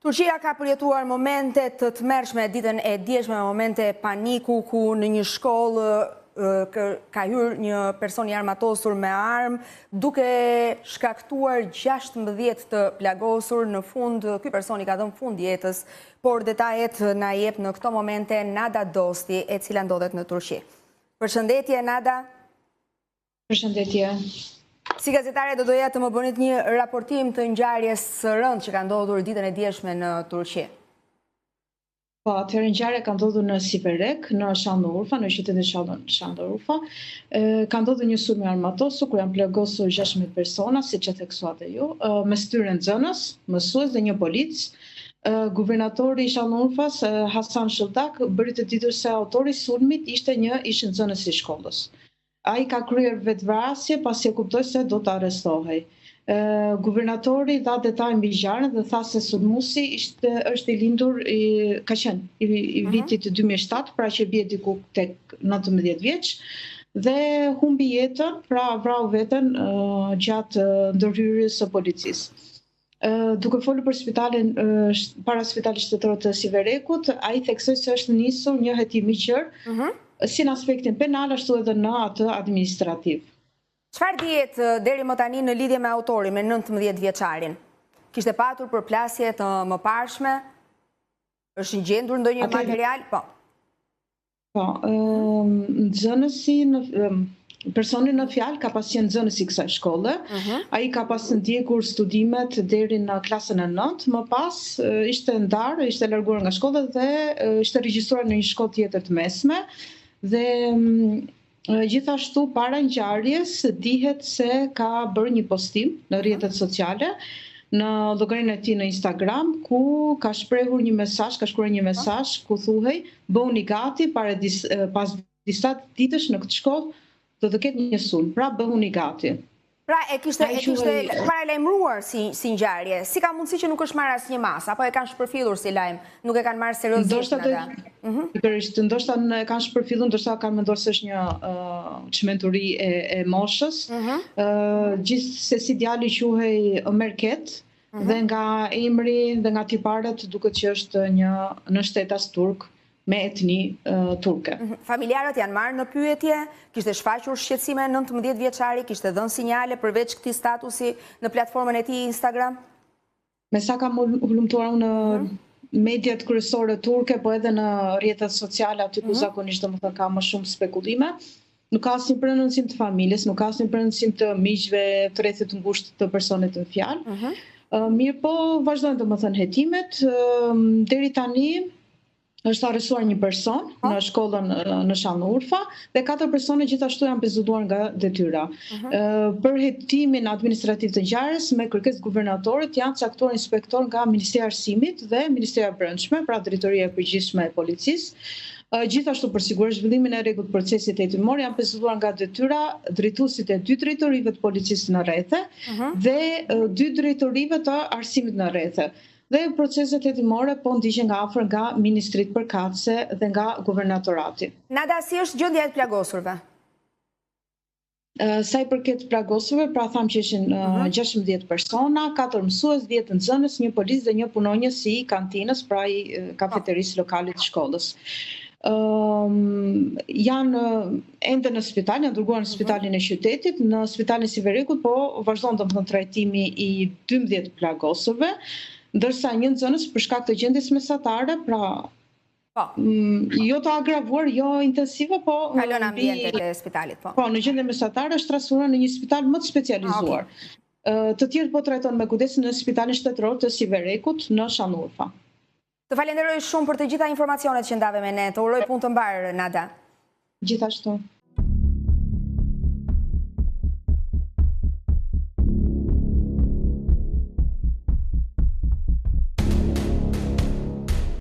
Turqia ka përjetuar momente të tmerrshme ditën e djeshme, momente paniku ku në një shkollë ka hyrë një person i armatosur me armë, duke shkaktuar 16 të plagosur. Në fund, ky person i ka dhënë fund jetës, por detajet na jep në këto momente Nada Dosti, e cila ndodhet në Turqi. Përshëndetje, Nada. Përshëndetje. Si gazetare do doja të më bënit një raportim të ngjarjes së rëndë që ka ndodhur ditën e djeshme në Turqi. Po, atëherë ngjarja ka ndodhur në Siverek, në Şanlıurfa, në qytetin e Şanlıurfa. Ka ndodhur një sulm i armatosur kur janë plagosur 16 persona, siç e theksuat ju, mes tyre nxënës, mësues dhe një polic. Guvernatori i Şanlıurfas, Hasan Shildak, bëri të ditur se autori i sulmit ishte një ish nxënës i shkollës. Ai ka kryer vetvrasje pasi e kuptoi se do të arrestohej. Guvernatori dha detaj mbi ngjarjen dhe tha se sulmuesi është i lindur ka qenë i vitit 2007, pra që bie diku tek 19 vjeç dhe humbi jetën, pra vrau veten gjatë ndërhyrjes së policisë. Duke folur për spitalin para spitalit shtetëror të Siverekut, ai theksoi se është nisur një hetim i gjerë, si në aspektin penal, ashtu edhe në atë administrativ. Çfarë dihet deri më tani në lidhje me autorin, me 19 vjeçarin? Kishte patur përplasje të mëparshme? Është ngjendur ndonjë material? Po. Po, nxënësi personi në fjalë ka pas qenë nxënës i kësaj shkolle. Ai ka pas ndjekur studimet deri në klasën e 9, më pas ishte ndarë, ishte larguar nga shkolla dhe ishte regjistruar në një shkollë tjetër të mesme dhe gjithashtu para ngjarjes dihet se ka bërë një postim në rrjetet sociale në llogarinë e tij në Instagram ku ka shprehur një mesazh, ka shkruar një mesazh ku thuhej bëuni gati pas disa ditësh në këtë shkollë do të ketë një sulm, pra bëhuni gati. Pra e kishte paralajmëruar si ngjarje. Si ka mundësi që nuk është marrë asnjë mas, apo e kanë shpërfillur si lajm, nuk e kanë marrë seriozisht ata? Ndoshta e kanë shpërfillur, ndoshta kanë menduar se është një çmenturi e moshës. Gjithsesi djali quhej Merket dhe nga emri dhe nga tiparet duket që është një nënshtetas turk me etni turke. Familjarët janë marrë në pyetje, kishte shfaqur shqetësime 19 vjeçari, kishte dhënë sinjale përveç këtij statusi në platformën e tij Instagram? Me sa kam hulumtuar në mediat kryesore turke, po edhe në rrjetet sociale aty ku zakonisht domethënë ka më shumë spekulime, nuk ka asnjë prononcim të familjes, nuk ka asnjë prononcim të miqve, të rrethit të ngushtë të personit në fjalë. Mirë po, vazhdojnë domethënë hetimet, deri tani është arrestuar një person në shkollën në Şanlıurfa dhe 4 persone gjithashtu janë pezulluar nga detyra. Për hetimin administrativ të ngjarjes me kërkesë guvernatorit janë caktuar inspektor nga Ministria e Arsimit dhe Ministria e Brendshme, pra Drejtoria e Përgjithshme e Policisë. Gjithashtu për sigurisht zhvillimin e rregullt procesit hetimor janë pezulluar nga detyra drejtuesit e 2 drejtorive të policisë në rrethe dhe 2 drejtorive të arsimit në rrethe. Dhe proceset hetimore po ndiqen nga afër nga ministrit përkatëse dhe nga guvernatorati. Nada, si është gjendja e plagosurve? Sa i përket plagosurve, pra tham që ishin 16 persona, 4 mësues, 10 nxënës, një polic dhe një punonjës i kantinës, pra i kafeterisë lokale të shkollës. Janë ende në spital, janë dërguar në spitalin e qytetit, në spitalin Siverekut, po vazhdon domethënë trajtimi i 12 plagosurve, ndërsa një nxënës për shkak të gjendjes mesatare, pra jo të agravuar, jo intensive, po kalon ambientet e spitalit, po. Po, në gjendje mesatare është transferuar në një spital më të specializuar. Të tjerë po trajton me kujdes në spitalin shtetëror të Siverekut në Şanlıurfa. Të falenderoj shumë për të gjitha informacionet që ndave me ne. Të uroj punë të mbarë, Nada. Gjithashtu.